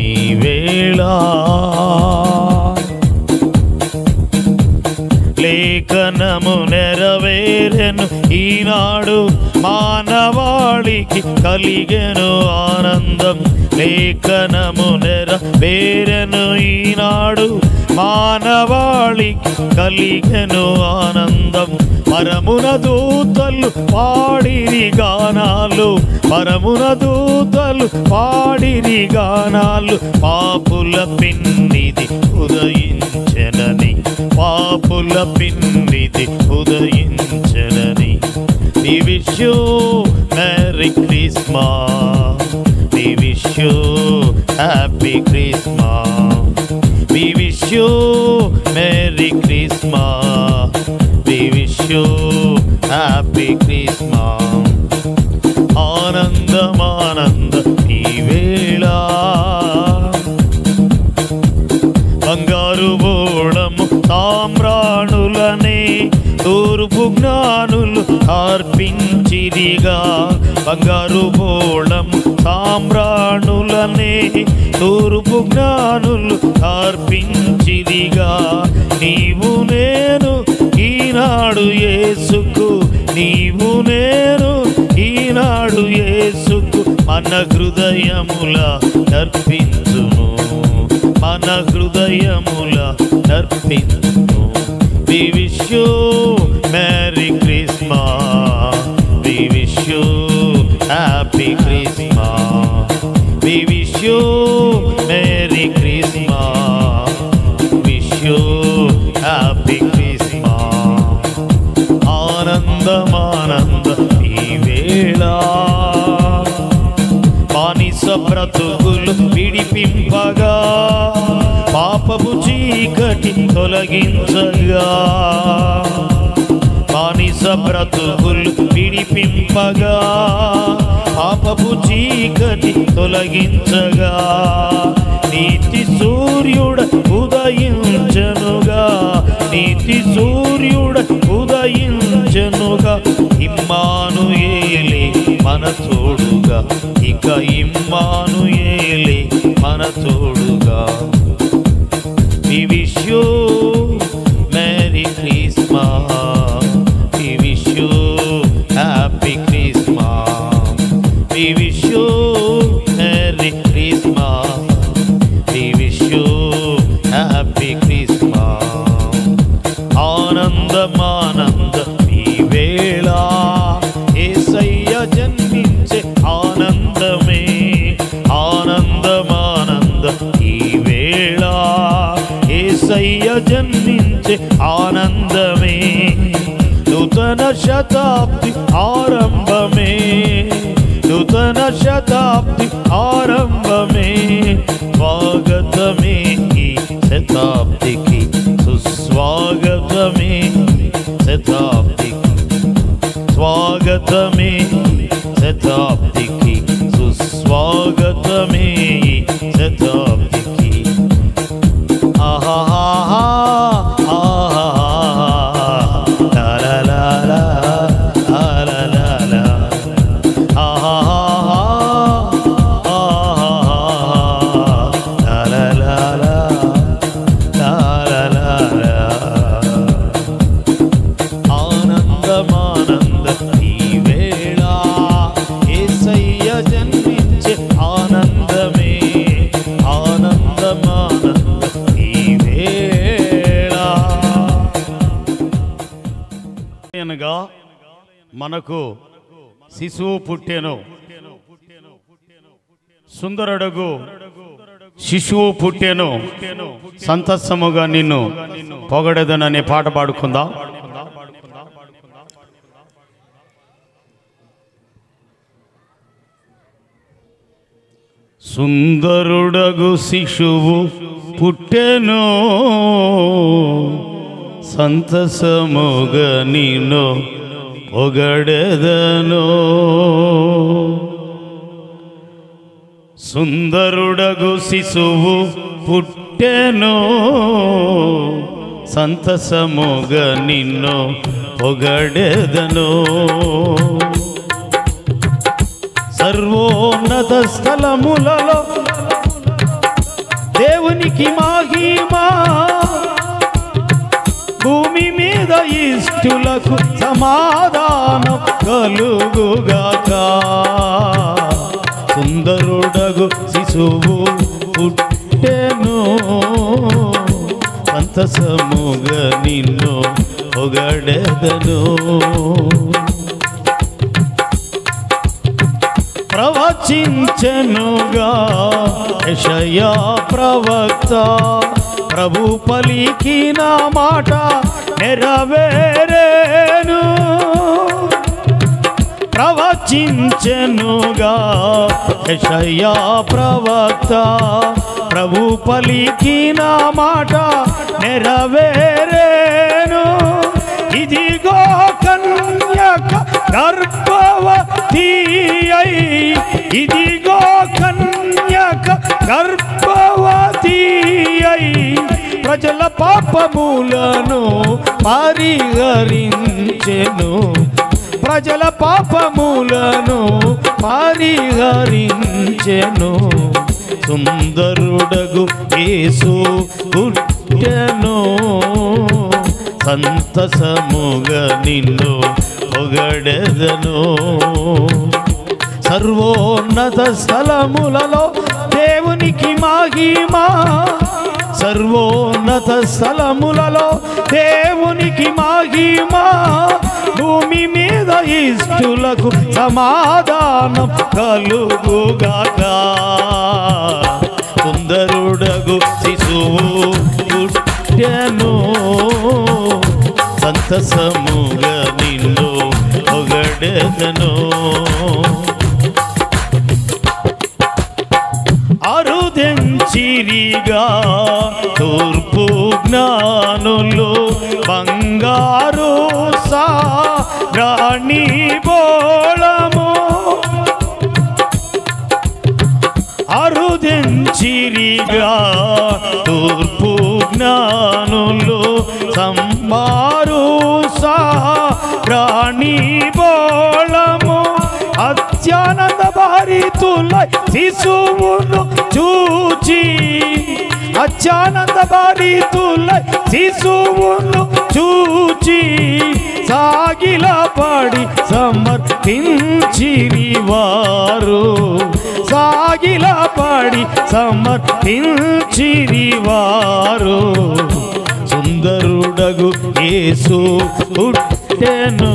ఈ వేళ లేఖనము నెరవేరెను ఈనాడు మానవాళికి కలిగెను ఆనందం. లేఖనము నెరవేరెను ఈనాడు మానవాళికి కలిగెను ఆనందం. పరమున దూతలు పాడిరి గానాలు, పరమున దూతలు పాడిరి గానాలు. పాపుల పిన్నిది ఉదయించెనని, పాపుల పిన్నిది ఉదయించెనని. We wish you Merry Christmas, we wish you Happy Christmas, we wish you Merry Christmas, we wish you Happy Christmas. ఆనందం ఆనందం ఈ వేళ, బంగారు బోళము తామ్రాణులనే తూర్పు జ్ఞానులు అర్పించిరిగా. బంగారు బోళము తామ్రాణులనే తూర్పు జ్ఞానులు అర్పించిరిగా. నీవు నేను ఈనాడు యేసుకు, నీవు నేను ఈనాడు యేసుకు మన హృదయముల నర్పించును, మన హృదయముల నర్పించును. We wish you Merry Christmas, we wish you Happy Christmas, we wish you Merry Christmas, wish you Happy Christmas. ఆనందం ఆనందం ఈ వేళ, బానిస బ్రతుకులు విడిపింపగా, పాపపు చీకటి తొలగించగా. బానిస బ్రతుకులు విడిపింపగా, పాపపు చీకటి తొలగించగా. నీతి సూర్యుడ ఉదయించనుగా, నీతి సూర్యుడ ఉదయించనుగా. ఇమ్మానుయేలే మన తోడుగా, ఇక ఇమ్మానుయేలే మన తోడుగా. We wish you Merry Christmas, we wish you Happy Christmas, we wish you Merry Christmas, we wish you Happy Christmas. ఆనందం ఆనందం ఈ వేళ, యేసయ్య జన్మించే ఆనందమే. ఆనందం ఆనందం ఈ వేళ, యేసయ్య జన్మించే ఆనందమే. నూతన శతాబ్ది ఆరంభమే, నూతన శతాబ్ది ఆరంభమే. స్వాగతమే ఈ శతాబ్దికి, సుస్వాగతమే శతాబ్దికి, స్వాగతమే శతాబ్దికి, సుస్వాగతమే శతాబ్దికి. ఆహా ఆహా లా లా లా లా లా లా లా ఆహా ఆహా లా లా లా లా లా లా. ఆనందం ఆనందం ఈ వేళ, యేసయ్య జన్మించే ఆనందమే. ఆనందం ఆనందం ఈ వేళ. అనగా మనకు శిశువు పుట్టెను, సుందరుడగు శిశువు పుట్టెను, సంతసముగా నిన్ను పొగడెదననే పాట పాడుకుందాం. సుందరుడగు శిశువు పుట్టెను, సంతసముగా నిన్ను పొగడెదను. సుందరుడగు శిశువు పుట్టెను, సంతసముగా నిన్ను పొగడెదను. సర్వోన్నత స్థలములలో దేవునికి మహిమా భూమి మీద ఇష్టులకు సమాధానం కలుగుగాక సుందరుడగు శిశువు పుట్టెను సంతసముగా నిన్ను పొగడెదను ప్రవచించెనుగా యెషయా ప్రవక్త ప్రభు పలికిన మాట నెరవేరేను ప్రవచించెనుగా యెషయా ప్రవక్త ప్రభు పలికిన మాట నెరవేరేను ఇదిగో కన్యక గర్భవతి అయి ఇదిగో కన్యక గర్భవతి అయి ప్రజల పాపములను పరిహరించెను ప్రజల పాపములను పరిహరించెను సుందరుడగు యేసు పుట్టెను సంతసముగా నిన్ను పొగడెదను సర్వోన్నత స్థలములలో దేవునికి మహిమా సర్వోన్నత స్థలములలో దేవునికి మహిమా భూమి మీద ఇష్టులకు సమాధానం కలుగుగాక సుందరుడగు శిశువు పుట్టెను సంతసముగా నిన్ను పొగడెదను అరుదెంచిరిగా తూర్పు జ్ఞానులు బంగారు సారాణి బోళము అరుదెంచిరిగా తూర్పు జ్ఞానులు సంబారు సారాణి బోళము అత్యానంద భారితులై శిశువును చూచి అత్యానంద భారితులై శిశువును చూచి సాగిల పడి సమర్పించిరి వారు సాగిల పడి సమర్పించిరి వారు సుందరుడగు యేసు పుట్టెను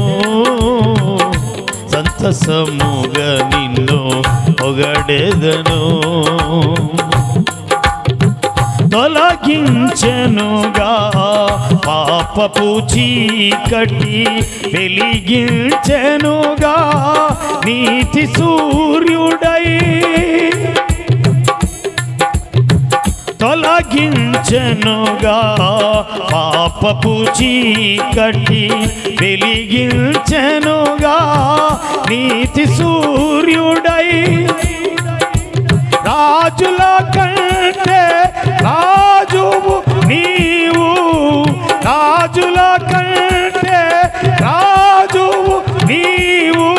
సంతసముగా నిన్ను పొగడెదను తొలగించెనుగా పాపపు చీకటి వెలిగించెనుగా నీతి సూర్యుడై తొలగించెనుగా పాపపు చీకటి వెలిగించెనుగా నీతి సూర్యుడై రాజుల కంటే రాజువు నీవు రాజుల కంటే రాజువు నీవు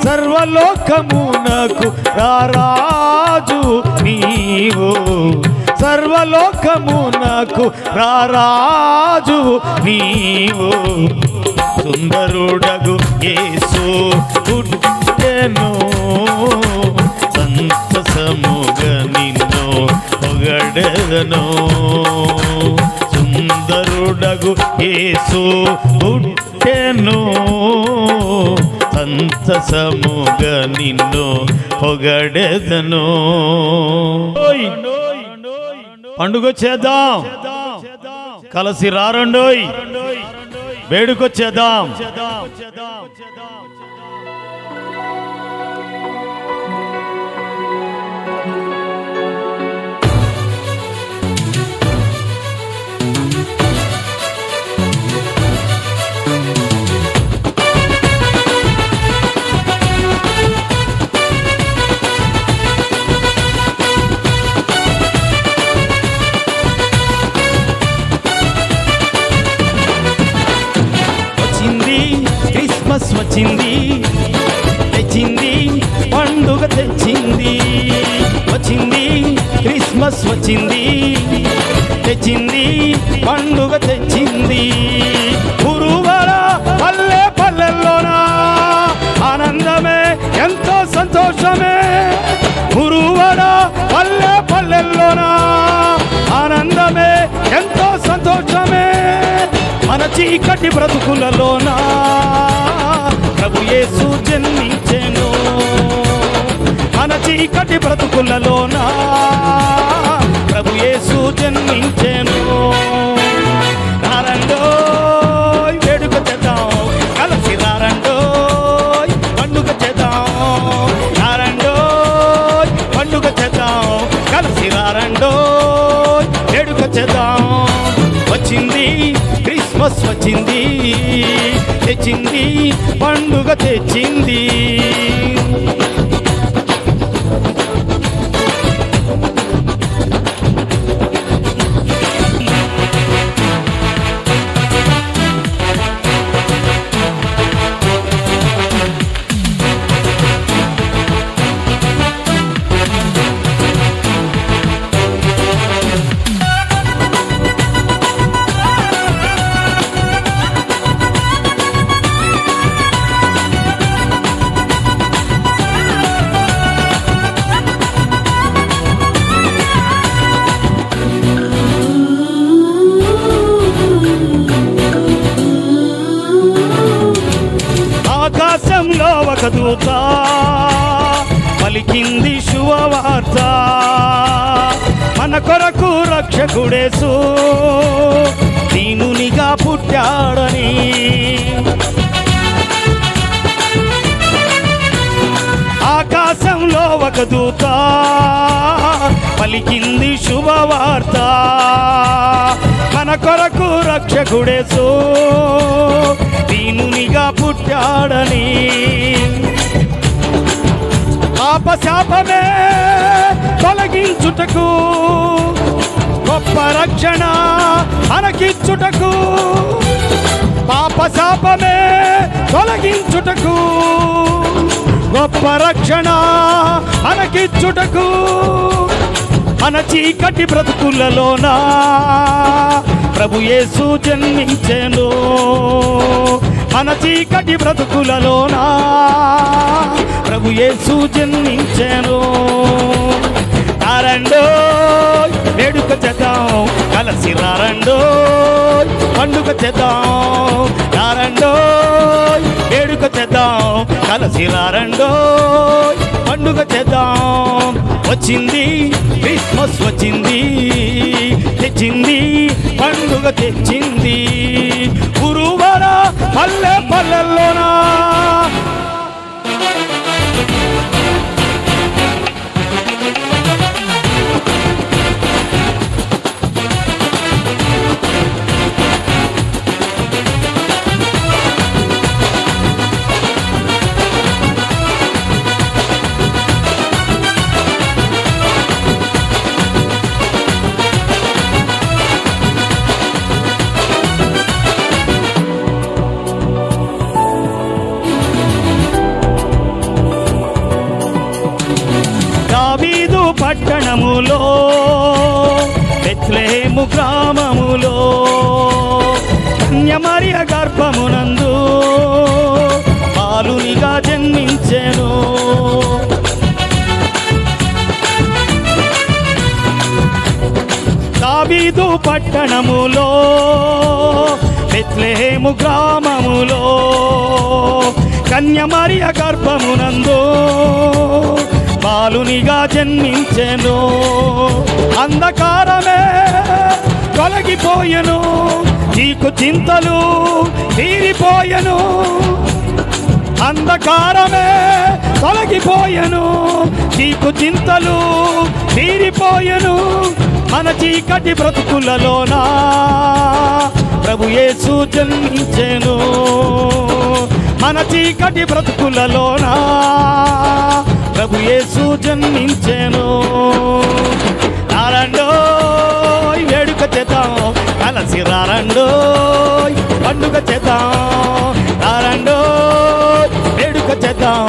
సర్వలోకమునకు రారాజు నీవు సర్వలోకమునకు రారాజు నీవు సుందరుడగు యేసు పుట్టెను సంతసముగా నిన్ను పొగడెదను సుందరుడగు యేసు పుట్టెను సంతసముగా నిన్ను పొగడెదను పండుగ చేద్దాం కలిసి రారండోయ్ వేడుకొచ్చేద్దాం వచ్చింది తెచ్చింది పండుగ తెచ్చింది వచ్చింది క్రిస్మస్ క్రిస్మస్ వచ్చింది, తెచ్చింది పండుగ తెచ్చింది. గురువార పల్లె పల్లెల్లోనా ఆనందమే ఎంతో సంతోషమే. గురువార పల్లె పల్లెల్లోనా ఆనందమే ఎంతో సంతోషమే. మన చీకటి బ్రతుకులలోనా ప్రభు యేసు జన్మించెను. మన చీకటి బ్రతుకులలోనా ప్రభు యేసు జన్మించెను. రారండోయ్ వేడుక చేద్దాం, కలిసి రారండోయ్ పండుగ చేద్దాం. రారండోయ్ పండుగ చేద్దాం, కలిసి రారండోయ్ వేడుక చేద్దాం. వచ్చింది క్రిస్మస్ వచ్చింది, తెచ్చింది పండుగ తెచ్చింది. ఆకాశంలో ఒక దూత పలికింది శుభవార్త, మన కొరకు రక్షకుడేసు దీనునిగా పుట్టాడని. ఆకాశంలో ఒక దూత పలికింది శుభవార్త, మన కొరకు రక్షకుడేసు దీనునిగా పుట్టాడని. పాపశాపమే తొలగించుటకు, గొప్ప రక్షణ మనకిచ్చుటకు. పాపశాపమే తొలగించుటకు, గొప్ప రక్షణ మనకిచ్చుటకు. మన చీకటి బ్రతుకులలోనా ప్రభు యేసు జన్మించెను. మన చీకటి బ్రతుకులలోనా ప్రభు యేసు జన్మించెను. రారండోయ్ వేడుక చేద్దాం, కలిసి రారండోయ్ పండుగ చేద్దాం. రారండోయ్ వేడుక చేద్దాం, కలిసి రారండోయ్ పండుగ చేద్దాం. వచ్చింది క్రిస్మస్ వచ్చింది, తెచ్చింది పండుగ తెచ్చింది. గురువార పల్లె పల్లెల్లోనా దావీదు పట్టణములో బెత్లెహేము గ్రామములో కన్యమరియ గర్భమునందు బాలునిగా జన్మించెను. దావీదు పట్టణములో బెత్లెహేము గ్రామములో కన్యమరియ గర్భమునందు బాలునిగా జన్మించెను. అంధకారమే తొలగిపోయెను, చీకు చింతలు తీరిపోయెను. అంధకారమే తొలగిపోయెను, చీకు చింతలు తీరిపోయెను. మన చీకటి బ్రతుకులలోనా ప్రభు యేసు జన్మించెను. మన చీకటి బ్రతుకులలోనా ప్రభు యేసు జన్మించెను. రారండోయ్ వేడుక చేద్దాం, కలిసి రారండోయ్ పండుగ చేద్దాం. రారండోయ్ వేడుక చేద్దాం,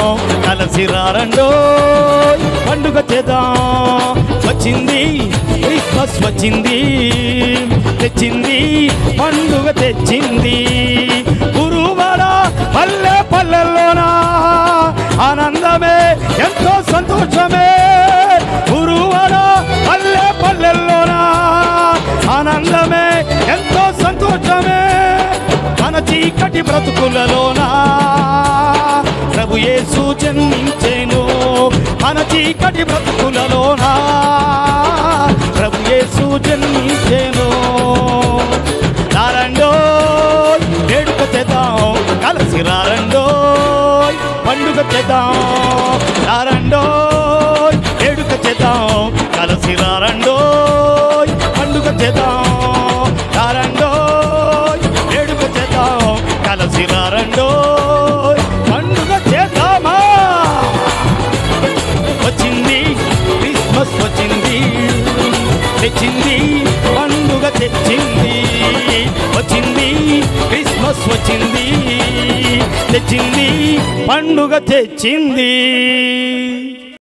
కలిసి రారండోయ్ పండుగ చేద్దాం. వచ్చి వచ్చింది, క్రిస్మస్ వచ్చింది, తెచ్చింది పండుగ తెచ్చింది. గురువాడ పల్లె పల్లెల్లోనా ఆనందమే ఎంతో సంతోషమే. గురువాడ పల్లె పల్లెల్లోనా ఆనందమే ఎంతో సంతోషమే. మన చీకటి బ్రతుకులలోనా ప్రభు యేసు జన్మించెను. మన చీకటి బ్రతుకులలోనా ప్రభు యేసు జన్మించెను. రారండోయ్ వేడుక చేద్దాం, కలిసి రారండోయ్ పండుగ చేద్దాం. రారండోయ్ వేడుక చేద్దాం, కలిసి రారండోయ్ పండుగ చేద్దాం. రారండోయ్ వేడుక చేద్దాం, కలిసి రారండోయ్ పండుగ చేద్దామా. వచ్చింది క్రిస్మస్ వచ్చింది, తెచ్చింది పండుగ తెచ్చింది. వచ్చింది క్రిస్మస్ వచ్చింది, తెచ్చింది పండుగ తెచ్చింది.